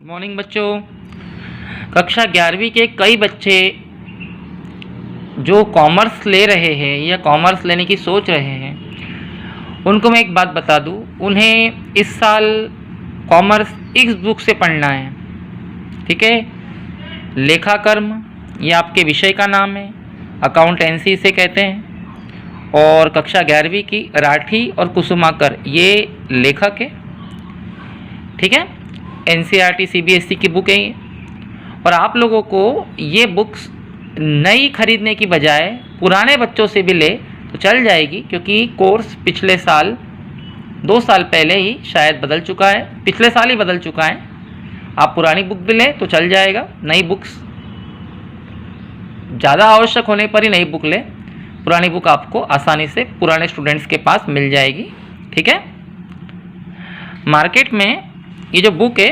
Morning बच्चों। कक्षा 11वीं के कई बच्चे जो कॉमर्स ले रहे हैं या कॉमर्स लेने की सोच रहे हैं, उनको मैं एक बात बता दूं, उन्हें इस साल कॉमर्स इस बुक से पढ़ना है। ठीक है, लेखाकर्म ये आपके विषय का नाम है, अकाउंटेंसी से कहते हैं। और कक्षा 11वीं की राठी और कुसुमाकर ये लेखक है। ठीक है, NCERT CBSE की बुक है ये। और आप लोगों को ये बुक्स नई खरीदने की बजाय पुराने बच्चों से भी ले तो चल जाएगी, क्योंकि कोर्स पिछले साल 2 साल पहले ही शायद बदल चुका है, पिछले साल ही बदल चुका है। आप पुरानी बुक भी लें तो चल जाएगा। नई बुक्स ज़्यादा आवश्यक होने पर ही नई बुक लें, पुरानी बुक आपको आसानी से पुराने स्टूडेंट्स के पास मिल जाएगी। ठीक है, मार्केट में ये जो बुक है,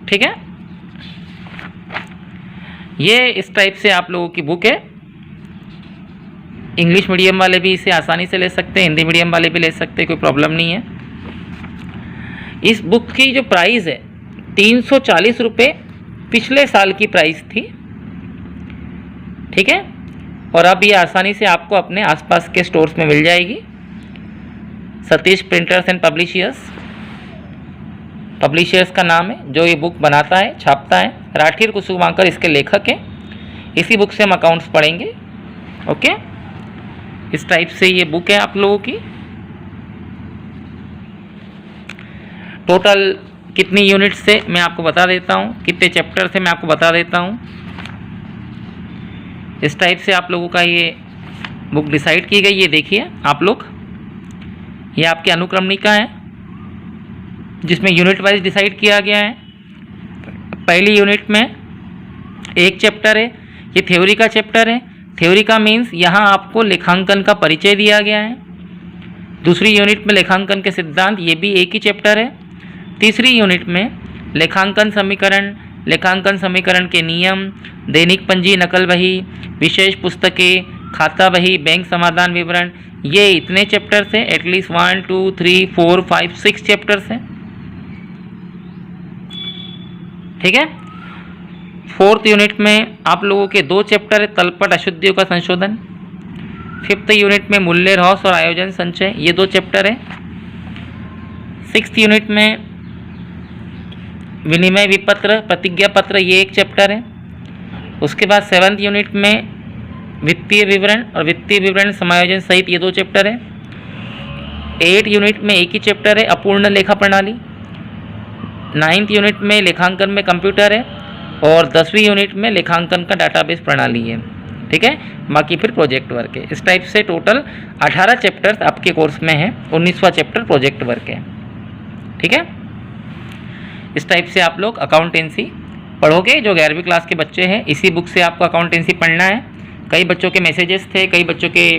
ठीक है, ये इस टाइप से आप लोगों की बुक है। इंग्लिश मीडियम वाले भी इसे आसानी से ले सकते हैं, हिंदी मीडियम वाले भी ले सकते हैं, कोई प्रॉब्लम नहीं है। इस बुक की जो प्राइस है 340 रुपये पिछले साल की प्राइस थी। ठीक है, और अब ये आसानी से आपको अपने आसपास के स्टोर्स में मिल जाएगी। सतीश प्रिंटर्स एंड पब्लिशर्स का नाम है जो ये बुक बनाता है, छापता है। राठी और कुसुमाकर इसके लेखक हैं। इसी बुक से हम अकाउंट्स पढ़ेंगे। ओके, इस टाइप से ये बुक है आप लोगों की। टोटल कितनी यूनिट्स से मैं आपको बता देता हूँ, कितने चैप्टर से मैं आपको बता देता हूँ। इस टाइप से आप लोगों का ये बुक डिसाइड की गई। ये देखिए आप लोग, ये आपके अनुक्रमणिका है जिसमें यूनिट वाइज डिसाइड किया गया है। पहली यूनिट में एक चैप्टर है, ये थ्योरी का चैप्टर है। थ्योरी का मीन्स यहाँ आपको लेखांकन का परिचय दिया गया है। दूसरी यूनिट में लेखांकन के सिद्धांत, ये भी एक ही चैप्टर है। तीसरी यूनिट में लेखांकन समीकरण के नियम, दैनिक पंजी, नकल बही, विशेष पुस्तकें, खाता बही, बैंक समाधान विवरण, ये इतने चैप्टर्स हैं। एटलीस्ट 1 2 3 4 5 6 चैप्टर्स हैं। ठीक है, फोर्थ यूनिट में आप लोगों के 2 चैप्टर है, तलपट अशुद्धियों का संशोधन। फिफ्थ यूनिट में मूल्य ह्रास और आयोजन संचय, ये 2 चैप्टर है। सिक्स्थ यूनिट में विनिमय विपत्र, प्रतिज्ञा पत्र, ये 1 चैप्टर है। उसके बाद 7th यूनिट में वित्तीय विवरण और वित्तीय विवरण समायोजन सहित, ये 2 चैप्टर है। 8th यूनिट में एक ही चैप्टर है, अपूर्ण लेखा प्रणाली। 9th यूनिट में लेखांकन में कंप्यूटर है। और 10वीं यूनिट में लेखांकन का डाटाबेस प्रणाली है। ठीक है, बाकी फिर प्रोजेक्ट वर्क है। इस टाइप से टोटल 18 चैप्टर्स आपके कोर्स में है। 19वां चैप्टर प्रोजेक्ट वर्क है। ठीक है, इस टाइप से आप लोग अकाउंटेंसी पढ़ोगे। जो 11वीं क्लास के बच्चे हैं, इसी बुक से आपको अकाउंटेंसी पढ़ना है। कई बच्चों के मैसेजेस थे, कई बच्चों के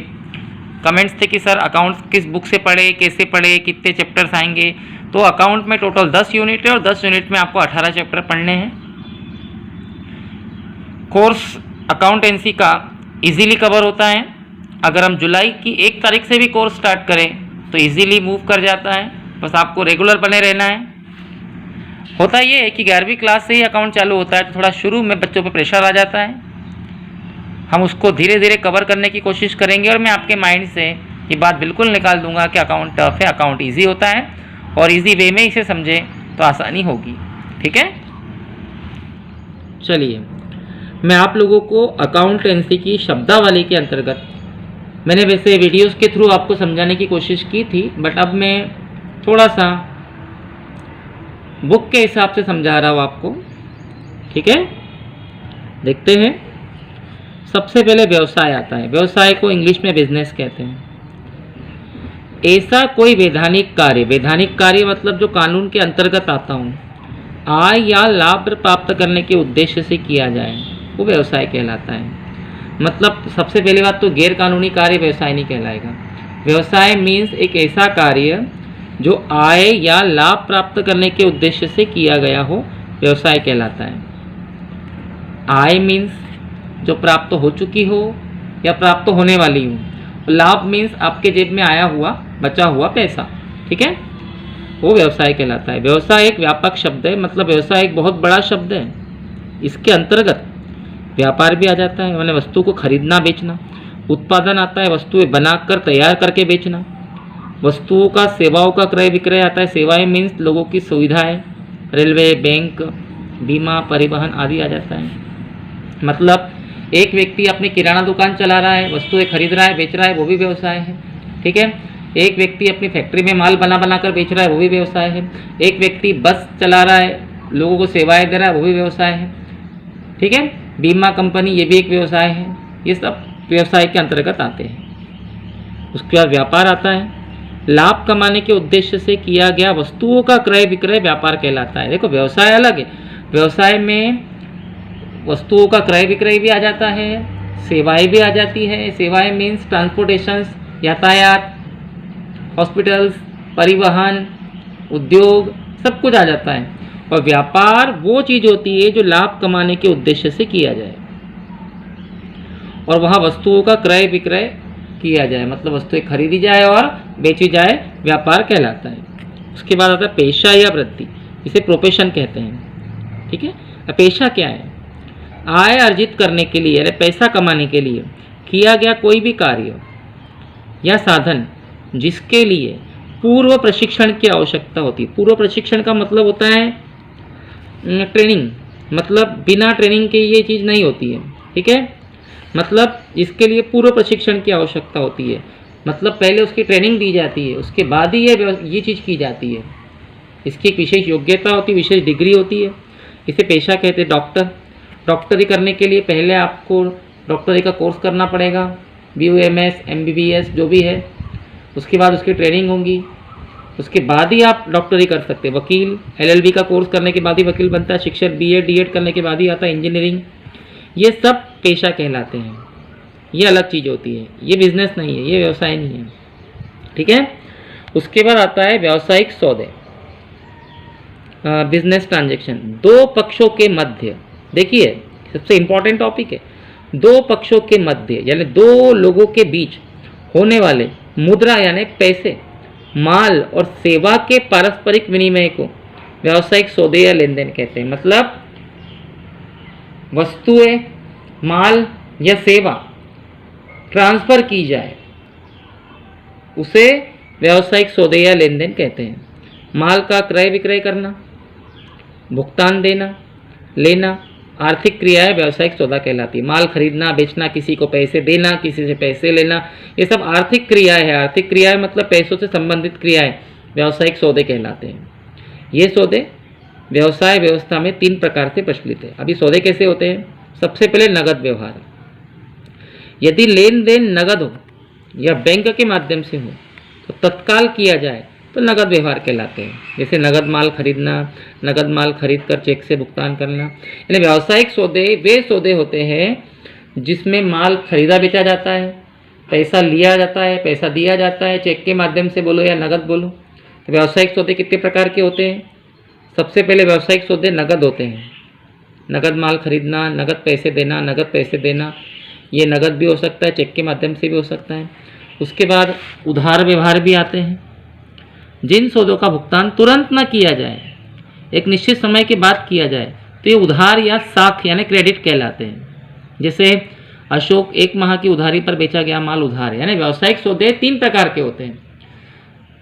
कमेंट्स थे कि सर अकाउंट्स किस बुक से पढ़े, कैसे पढ़े, कितने चैप्टर्स आएंगे। तो अकाउंट में टोटल 10 यूनिट है और 10 यूनिट में आपको 18 चैप्टर पढ़ने हैं। कोर्स अकाउंटेंसी का इजीली कवर होता है। अगर हम जुलाई की 1 तारीख से भी कोर्स स्टार्ट करें तो इजीली मूव कर जाता है। बस आपको रेगुलर बने रहना है। होता ये है कि 11वीं क्लास से ही अकाउंट चालू होता है, तो थोड़ा शुरू में बच्चों पर प्रेशर आ जाता है। हम उसको धीरे धीरे कवर करने की कोशिश करेंगे और मैं आपके माइंड से ये बात बिल्कुल निकाल दूंगा कि अकाउंट टफ है, अकाउंट ईजी होता है और इजी वे में इसे समझें तो आसानी होगी। ठीक है, चलिए मैं आप लोगों को अकाउंटेंसी की शब्दावली के अंतर्गत, मैंने वैसे वीडियोस के थ्रू आपको समझाने की कोशिश की थी, बट अब मैं थोड़ा सा बुक के हिसाब से समझा रहा हूँ आपको। ठीक है, देखते हैं। सबसे पहले व्यवसाय आता है। व्यवसाय को इंग्लिश में बिजनेस कहते हैं। ऐसा कोई वैधानिक कार्य मतलब जो कानून के अंतर्गत आता हूँ, आय या लाभ प्राप्त करने के उद्देश्य से किया जाए, वो व्यवसाय कहलाता है। मतलब सबसे पहली बात तो गैर कानूनी कार्य व्यवसाय नहीं कहलाएगा। व्यवसाय मीन्स एक ऐसा कार्य जो आय या लाभ प्राप्त करने के उद्देश्य से किया गया हो, व्यवसाय कहलाता है। आय मीन्स जो प्राप्त हो चुकी हो या प्राप्त होने वाली हो। लाभ मीन्स आपके जेब में आया हुआ, बचा हुआ पैसा। ठीक है, वो व्यवसाय कहलाता है। व्यवसाय एक व्यापक शब्द है, मतलब व्यवसाय एक बहुत बड़ा शब्द है। इसके अंतर्गत व्यापार भी आ जाता है, मैंने वस्तु को खरीदना बेचना। उत्पादन आता है, वस्तुएं बनाकर तैयार करके बेचना। वस्तुओं का सेवाओं का क्रय विक्रय आता है। सेवाएं मीन्स लोगों की सुविधाएं, रेलवे, बैंक, बीमा, परिवहन आदि आ जाता है। मतलब एक व्यक्ति अपनी किराना दुकान चला रहा है, वस्तुएं खरीद रहा है, बेच रहा है, वो भी व्यवसाय है। ठीक है। एक व्यक्ति अपनी फैक्ट्री में माल बना कर बेच रहा है, वो भी व्यवसाय है। एक व्यक्ति बस चला रहा है, लोगों को सेवाएं दे रहा है, वो भी व्यवसाय है। ठीक है। बीमा कंपनी, ये भी एक व्यवसाय है। ये सब व्यवसाय के अंतर्गत आते हैं। उसके बाद व्यापार आता है। लाभ कमाने के उद्देश्य से किया गया वस्तुओं का क्रय विक्रय व्यापार कहलाता है। देखो, व्यवसाय अलग है। व्यवसाय में वस्तुओं का क्रय विक्रय भी आ जाता है, सेवाएं भी आ जाती है। सेवाएं मीन्स ट्रांसपोर्टेशन, यातायात, हॉस्पिटल्स, परिवहन, उद्योग, सब कुछ आ जाता है। और व्यापार वो चीज़ होती है जो लाभ कमाने के उद्देश्य से किया जाए और वहाँ वस्तुओं का क्रय विक्रय किया जाए, मतलब वस्तुएं खरीदी जाए और बेची जाए, व्यापार कहलाता है। उसके बाद आता है पेशा या वृत्ति, इसे प्रोफेशन कहते हैं। ठीक है। पेशा क्या है? आय अर्जित करने के लिए, अरे पैसा कमाने के लिए किया गया कोई भी कार्य या साधन जिसके लिए पूर्व प्रशिक्षण की आवश्यकता होती है। पूर्व प्रशिक्षण का मतलब होता है ट्रेनिंग, मतलब बिना ट्रेनिंग के ये चीज़ नहीं होती है। ठीक है। मतलब इसके लिए पूर्व प्रशिक्षण की आवश्यकता होती है, मतलब पहले उसकी ट्रेनिंग दी जाती है, उसके बाद ही ये चीज़ की जाती है। इसकी एक विशेष योग्यता होती है, विशेष डिग्री होती है। इसे पेशा कहते हैं। डॉक्टरी करने के लिए पहले आपको डॉक्टरी का कोर्स करना पड़ेगा, BUMS, MBBS जो भी है। उसके बाद उसकी ट्रेनिंग होगी, उसके बाद ही आप डॉक्टरी कर सकते हैं। वकील, LLB का कोर्स करने के बाद ही वकील बनता है। शिक्षक BEd, DEd करने के बाद ही आता है इंजीनियरिंग। ये सब पेशा कहलाते हैं। ये अलग चीज़ होती है, ये बिजनेस नहीं है, ये व्यवसाय नहीं है। ठीक है। उसके बाद आता है व्यावसायिक सौदे, बिजनेस ट्रांजैक्शन। दो पक्षों के मध्य, देखिए सबसे इंपॉर्टेंट टॉपिक है, दो पक्षों के मध्य यानी दो लोगों के बीच होने वाले मुद्रा यानी पैसे, माल और सेवा के पारस्परिक विनिमय को व्यावसायिक सौदे या लेन देन कहते हैं। मतलब वस्तुएं, माल या सेवा ट्रांसफर की जाए, उसे व्यावसायिक सौदे या लेन देन कहते हैं। माल का क्रय विक्रय करना, भुगतान देना, लेना, आर्थिक क्रियाएं व्यावसायिक सौदा कहलाती है। माल खरीदना, बेचना, किसी को पैसे देना, किसी से पैसे लेना, ये सब आर्थिक क्रियाएं हैं। आर्थिक क्रियाएं मतलब पैसों से संबंधित क्रियाएं व्यावसायिक सौदे कहलाते हैं। ये सौदे व्यवसाय व्यवस्था में 3 प्रकार से प्रचलित है। अभी सौदे कैसे होते हैं? सबसे पहले नगद व्यवहार। यदि लेन देन नगद हो या बैंक के माध्यम से हो तो तत्काल किया जाए तो नगद व्यवहार कहलाते हैं। जैसे नगद माल खरीदना, नगद माल खरीद कर चेक से भुगतान करना। यानी व्यावसायिक सौदे वे सौदे होते हैं जिसमें माल खरीदा बेचा जाता है, पैसा लिया जाता है, पैसा दिया जाता है, चेक के माध्यम से बोलो या नगद बोलो। तो व्यावसायिक सौदे कितने प्रकार के होते हैं? सबसे पहले व्यावसायिक सौदे नगद होते हैं। नगद माल खरीदना, नगद पैसे देना, नगद पैसे देना, ये नगद भी हो सकता है, चेक के माध्यम से भी हो सकता है। उसके बाद उधार व्यवहार भी आते हैं। जिन सौदों का भुगतान तुरंत न किया जाए, एक निश्चित समय के बाद किया जाए, तो ये उधार या साख यानी क्रेडिट कहलाते हैं। जैसे अशोक 1 माह की उधारी पर बेचा गया माल उधार है। यानी व्यावसायिक सौदे 3 प्रकार के होते हैं।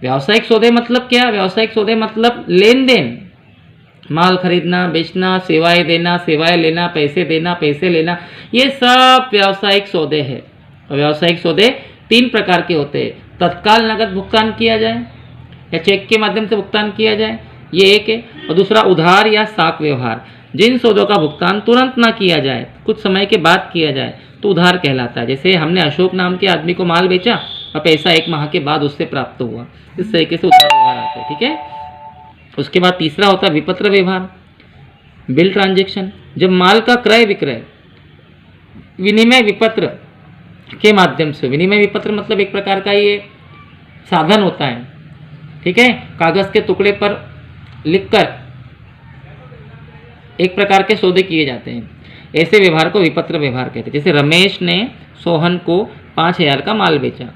व्यावसायिक सौदे मतलब क्या? व्यावसायिक सौदे मतलब लेन देन, माल खरीदना, बेचना, सेवाएं देना, सेवाएं लेना, पैसे देना, पैसे लेना, ये सब व्यावसायिक सौदे हैं। और व्यावसायिक सौदे 3 प्रकार के होते हैं। तत्काल नगद भुगतान किया जाए या चेक के माध्यम से भुगतान किया जाए, ये एक है। और दूसरा उधार या साख व्यवहार, जिन सौदों का भुगतान तुरंत ना किया जाए, कुछ समय के बाद किया जाए तो उधार कहलाता है। जैसे हमने अशोक नाम के आदमी को माल बेचा और पैसा 1 माह के बाद उससे प्राप्त हुआ, इस तरीके से उधार व्यवहार आते हैं। ठीक है। उसके बाद तीसरा होता है विपत्र व्यवहार, बिल ट्रांजैक्शन। जब माल का क्रय विक्रय विनिमय विपत्र के माध्यम से, विनिमय विपत्र मतलब एक प्रकार का ये साधन होता है। ठीक है। कागज़ के टुकड़े पर लिखकर एक प्रकार के सौदे किए जाते हैं। ऐसे व्यवहार को विपत्र व्यवहार कहते हैं। जैसे रमेश ने सोहन को 5000 का माल बेचा,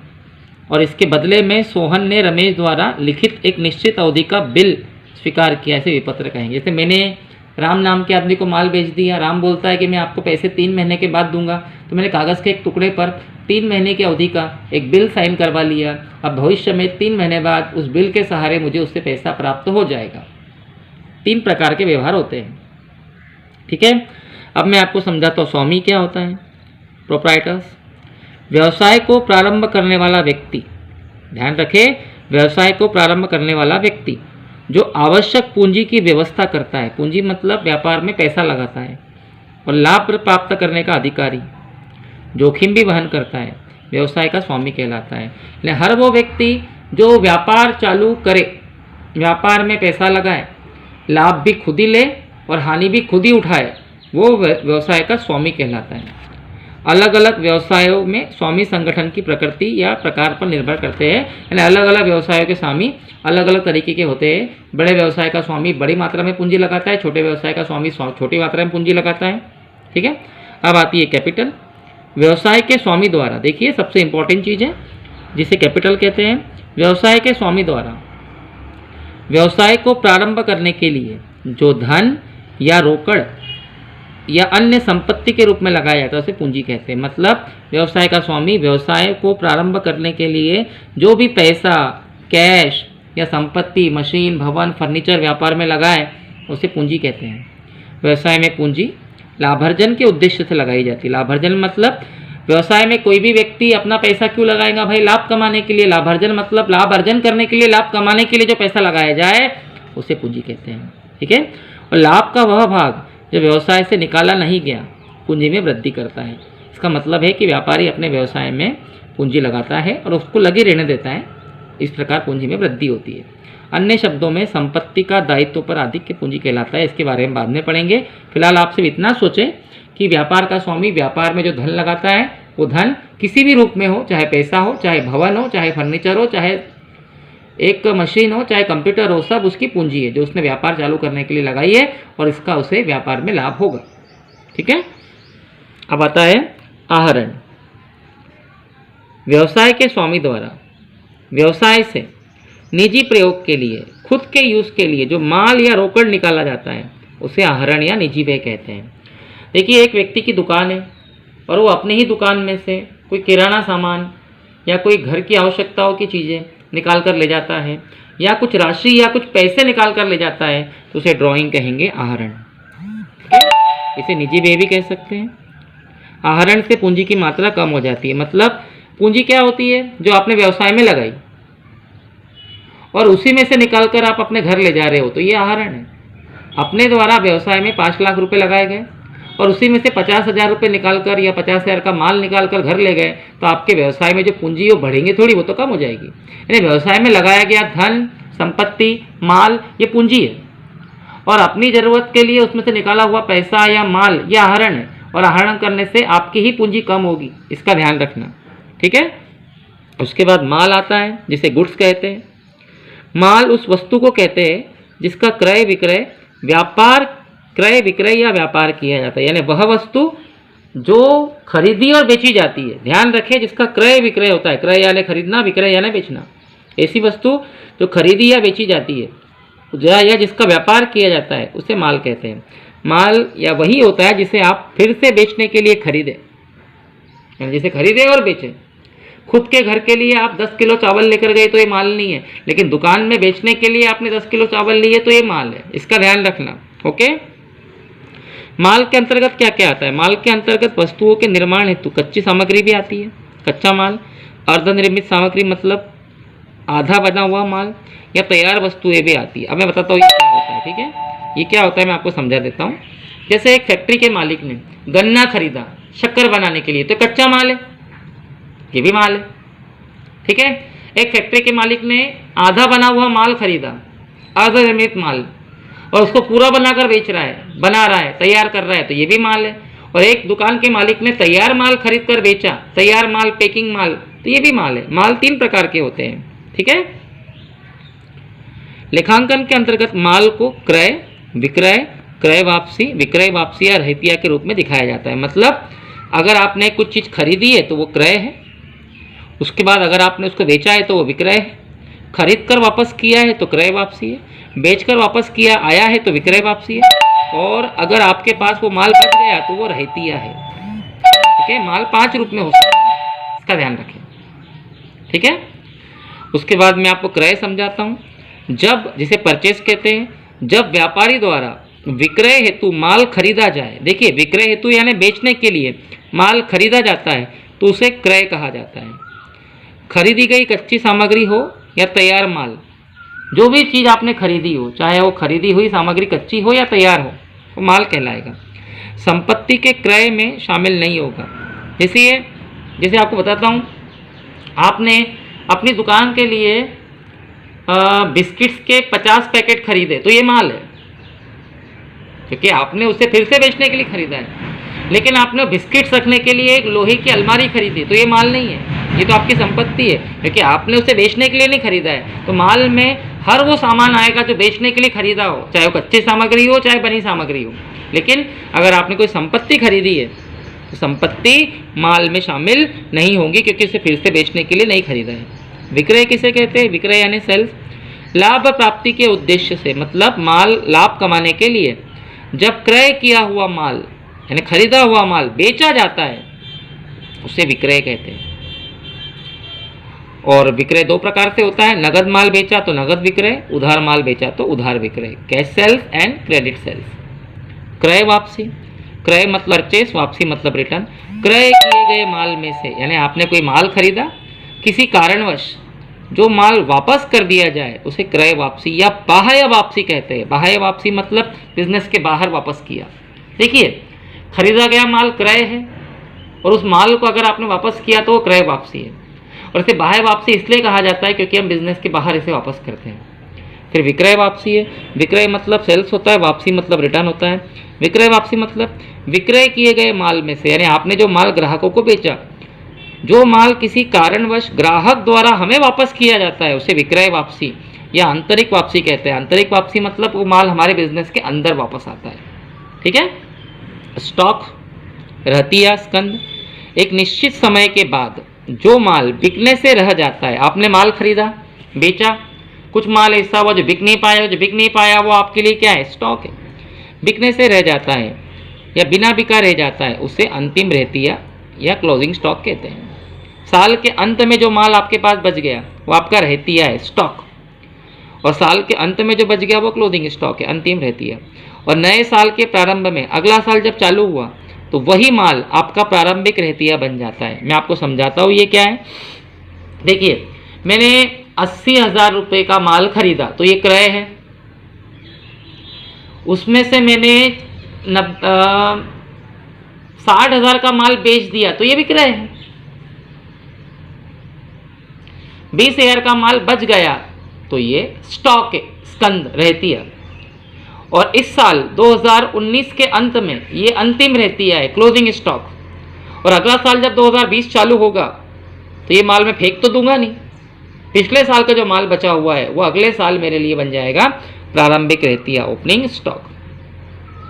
और इसके बदले में सोहन ने रमेश द्वारा लिखित एक निश्चित अवधि का बिल स्वीकार किया, ऐसे विपत्र कहेंगे। जैसे मैंने राम नाम के आदमी को माल बेच दिया, राम बोलता है कि मैं आपको पैसे 3 महीने के बाद दूंगा, तो मैंने कागज़ के एक टुकड़े पर 3 महीने की अवधि का एक बिल साइन करवा लिया। अब भविष्य में 3 महीने बाद उस बिल के सहारे मुझे उससे पैसा प्राप्त हो जाएगा। 3 प्रकार के व्यवहार होते हैं, ठीक है। अब मैं आपको समझाता हूँ स्वामी क्या होता है। प्रोप्राइटर्स, व्यवसाय को प्रारंभ करने वाला व्यक्ति, ध्यान रखें, व्यवसाय को प्रारंभ करने वाला व्यक्ति जो आवश्यक पूंजी की व्यवस्था करता है, पूंजी मतलब व्यापार में पैसा लगाता है, और लाभ प्राप्त करने का अधिकारी, जोखिम भी वहन करता है, व्यवसाय का स्वामी कहलाता है। लेकिन हर वो व्यक्ति जो व्यापार चालू करे, व्यापार में पैसा लगाए, लाभ भी खुद ही ले और हानि भी खुद ही उठाए, वो व्यवसाय का स्वामी कहलाता है। अलग अलग व्यवसायों में स्वामी संगठन की प्रकृति या प्रकार पर निर्भर करते हैं, यानी अलग अलग व्यवसायों के स्वामी अलग अलग तरीके के होते हैं। बड़े व्यवसाय का स्वामी बड़ी मात्रा में पूंजी लगाता है, छोटे व्यवसाय का स्वामी छोटी मात्रा में पूंजी लगाता है, ठीक है। अब आती है कैपिटल। व्यवसाय के स्वामी द्वारा, देखिए सबसे इंपॉर्टेंट चीज़ है जिसे कैपिटल कहते हैं। व्यवसाय के स्वामी द्वारा व्यवसाय को प्रारंभ करने के लिए जो धन या रोकड़ या अन्य संपत्ति के रूप में लगाया जाता है उसे पूंजी कहते हैं। मतलब व्यवसाय का स्वामी व्यवसाय को प्रारंभ करने के लिए जो भी पैसा, कैश या संपत्ति, मशीन, भवन, फर्नीचर व्यापार में लगाए उसे पूंजी कहते हैं। व्यवसाय में पूंजी लाभार्जन के उद्देश्य से लगाई जाती है। लाभार्जन मतलब व्यवसाय में कोई भी व्यक्ति अपना पैसा क्यों लगाएगा भाई? लाभ कमाने के लिए। लाभार्जन मतलब लाभ अर्जन करने के लिए, लाभ कमाने के लिए जो पैसा लगाया जाए उसे पूंजी कहते हैं, ठीक है। और लाभ का वह भाग जो व्यवसाय से निकाला नहीं गया पूंजी में वृद्धि करता है। इसका मतलब है कि व्यापारी अपने व्यवसाय में पूंजी लगाता है और उसको लगे रहने देता है, इस प्रकार पूंजी में वृद्धि होती है। अन्य शब्दों में संपत्ति का दायित्व पर आधिक्य पूंजी कहलाता है। इसके बारे में बाद में पढ़ेंगे। फिलहाल आप सिर्फ इतना सोचें कि व्यापार का स्वामी व्यापार में जो धन लगाता है वो धन किसी भी रूप में हो, चाहे पैसा हो, चाहे भवन हो, चाहे फर्नीचर हो, चाहे एक मशीन हो, चाहे कंप्यूटर हो, सब उसकी पूंजी है जो उसने व्यापार चालू करने के लिए लगाई है और इसका उसे व्यापार में लाभ होगा, ठीक है। अब आता है आहरण। व्यवसाय के स्वामी द्वारा व्यवसाय से निजी प्रयोग के लिए, खुद के यूज़ के लिए जो माल या रोकड़ निकाला जाता है उसे आहरण या निजी व्यय कहते हैं। देखिए, एक व्यक्ति की दुकान है और वो अपने ही दुकान में से कोई किराना सामान या कोई घर की आवश्यकताओं की चीज़ें निकाल कर ले जाता है या कुछ राशि या कुछ पैसे निकाल कर ले जाता है तो उसे ड्राइंग कहेंगे आहरण, इसे निजी व्यय भी कह सकते हैं। आहरण से पूंजी की मात्रा कम हो जाती है। मतलब पूंजी क्या होती है? जो आपने व्यवसाय में लगाई और उसी में से निकाल कर आप अपने घर ले जा रहे हो तो ये आहरण है। अपने द्वारा व्यवसाय में 5 लाख रुपए लगाए गए और उसी में से 50,000 रुपये निकाल कर या 50,000 का माल निकाल कर घर ले गए तो आपके व्यवसाय में जो पूंजी वो बढ़ेंगे थोड़ी, वो तो कम हो जाएगी। यानी व्यवसाय में लगाया गया धन, संपत्ति, माल ये पूंजी है और अपनी ज़रूरत के लिए उसमें से निकाला हुआ पैसा या माल ये आहरण है और आहरण करने से आपकी ही पूंजी कम होगी, इसका ध्यान रखना, ठीक है। उसके बाद माल आता है जिसे गुड्स कहते हैं। माल उस वस्तु को कहते हैं जिसका क्रय विक्रय या व्यापार किया जाता है। यानी वह वस्तु जो खरीदी और बेची जाती है, ध्यान रखें, जिसका क्रय विक्रय होता है। क्रय यानी खरीदना, विक्रय यानी बेचना। ऐसी वस्तु जो खरीदी या बेची जाती है या जिसका व्यापार किया जाता है उसे माल कहते हैं। माल या वही होता है जिसे आप फिर से बेचने के लिए खरीदें, यानी जिसे खरीदें और बेचें। खुद के घर के लिए आप 10 किलो चावल लेकर गए तो ये माल नहीं है, लेकिन दुकान में बेचने के लिए आपने 10 किलो चावल लिए तो ये माल है, इसका ध्यान रखना, ओके। माल के अंतर्गत क्या क्या आता है? माल के अंतर्गत वस्तुओं के निर्माण हेतु कच्ची सामग्री भी आती है, कच्चा माल। अर्धनिर्मित सामग्री मतलब आधा बना हुआ माल या तैयार वस्तुएं भी आती है। अब मैं बताता हूँ ये क्या होता है, ठीक है। ये क्या होता है मैं आपको समझा देता हूँ। जैसे एक फैक्ट्री के मालिक ने गन्ना खरीदा शक्कर बनाने के लिए तो कच्चा माल है, ये भी माल है, ठीक है। एक फैक्ट्री के मालिक ने आधा बना हुआ माल खरीदा, अर्धनिर्मित माल, और उसको पूरा बनाकर बेच रहा है, बना रहा है, तैयार कर रहा है तो ये भी माल है। और एक दुकान के मालिक ने तैयार माल खरीद कर बेचा, तैयार माल, पैकिंग माल, तो ये भी माल है। माल 3 प्रकार के होते हैं, ठीक है। लेखांकन के अंतर्गत माल को क्रय, विक्रय, क्रय वापसी या रहतिया के रूप में दिखाया जाता है। मतलब अगर आपने कुछ चीज़ खरीदी है तो वो क्रय है उसके बाद अगर आपने उसको बेचा है तो वो विक्रय है, खरीद कर वापस किया है तो क्रय वापसी है, बेचकर वापस किया आया है तो विक्रय वापसी है, और अगर आपके पास वो माल बच गया तो वो रहतिया है। ठीक है, माल 5 रूप में हो सकता है, इसका ध्यान रखें। ठीक है, उसके बाद मैं आपको क्रय समझाता हूँ। जब, जिसे परचेस कहते हैं, जब व्यापारी द्वारा विक्रय हेतु माल खरीदा जाए, देखिए विक्रय हेतु यानी बेचने के लिए माल खरीदा जाता है तो उसे क्रय कहा जाता है। खरीदी गई कच्ची सामग्री हो या तैयार माल, जो भी चीज़ आपने खरीदी हो, चाहे वो खरीदी हुई सामग्री कच्ची हो या तैयार हो, वो माल कहलाएगा। संपत्ति के क्रय में शामिल नहीं होगा। जैसे आपको बताता हूँ, आपने अपनी दुकान के लिए बिस्किट्स के 50 पैकेट खरीदे तो ये माल है, क्योंकि आपने उसे फिर से बेचने के लिए खरीदा है। लेकिन आपने बिस्किट्स रखने के लिए एक लोहे की अलमारी खरीदी तो ये माल नहीं है, ये तो आपकी संपत्ति है, क्योंकि आपने उसे बेचने के लिए नहीं खरीदा है। तो माल में हर वो सामान आएगा जो बेचने के लिए खरीदा हो, चाहे वो कच्ची सामग्री हो चाहे बनी सामग्री हो। लेकिन अगर आपने कोई संपत्ति खरीदी है तो संपत्ति माल में शामिल नहीं होगी, क्योंकि उसे फिर से बेचने के लिए नहीं खरीदा है। विक्रय किसे कहते हैं? विक्रय यानी सेल्स। लाभ प्राप्ति के उद्देश्य से, मतलब माल लाभ कमाने के लिए जब क्रय किया हुआ माल यानी खरीदा हुआ माल बेचा जाता है उसे विक्रय कहते हैं। और विक्रय 2 प्रकार से होता है, नगद माल बेचा तो नगद विक्रय, उधार माल बेचा तो उधार विक्रय, cash sales and credit sales. क्रय वापसी, क्रय मतलब परचेस, वापसी मतलब रिटर्न। क्रय किए गए माल में से, यानी आपने कोई माल खरीदा, किसी कारणवश जो माल वापस कर दिया जाए उसे क्रय वापसी या बाह्य वापसी कहते हैं। बाह्य वापसी मतलब बिजनेस के बाहर वापस किया। देखिए, खरीदा गया माल क्रय है और उस माल को अगर आपने वापस किया तो वो क्रय वापसी है, और इसे बाह्य वापसी इसलिए कहा जाता है क्योंकि हम बिजनेस के बाहर इसे वापस करते हैं। फिर विक्रय वापसी है। विक्रय मतलब सेल्स होता है, वापसी मतलब रिटर्न होता है। विक्रय वापसी मतलब विक्रय किए गए माल में से, यानी आपने जो माल ग्राहकों को बेचा, जो माल किसी कारणवश ग्राहक द्वारा हमें वापस किया जाता है उसे विक्रय वापसी या आंतरिक वापसी कहते हैं। आंतरिक वापसी मतलब वो माल हमारे बिजनेस के अंदर वापस आता है। ठीक है। स्टॉक, रहतिया, स्कंद, एक निश्चित समय के बाद जो माल बिकने से रह जाता है। आपने माल खरीदा, बेचा, कुछ माल ऐसा हुआ जो बिक नहीं पाया, वो आपके लिए क्या है? स्टॉक है। बिकने से रह जाता है या बिना बिका रह जाता है उसे अंतिम रहतिया या क्लोजिंग स्टॉक कहते हैं। साल के अंत में जो माल आपके पास बच गया वो आपका रहतिया है, स्टॉक, और साल के अंत में जो बच गया वो क्लोजिंग स्टॉक है, अंतिम रहतिया। और नए साल के प्रारंभ में, अगला साल जब चालू हुआ तो वही माल आपका प्रारंभिक रहतिया बन जाता है। मैं आपको समझाता हूँ ये क्या है। देखिए, मैंने 80,000 रुपये का माल खरीदा तो ये क्रय है। उसमें से मैंने 60,000 का माल बेच दिया तो ये विक्रय है। 20,000 का माल बच गया तो ये स्टॉक है, स्कंद, रहतिया। और इस साल 2019 के अंत में ये अंतिम रहतिया है, क्लोजिंग स्टॉक। और अगला साल जब 2020 चालू होगा तो ये माल मैं फेंक तो दूंगा नहीं, पिछले साल का जो माल बचा हुआ है वो अगले साल मेरे लिए बन जाएगा प्रारंभिक रहतिया, ओपनिंग स्टॉक।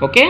ओके।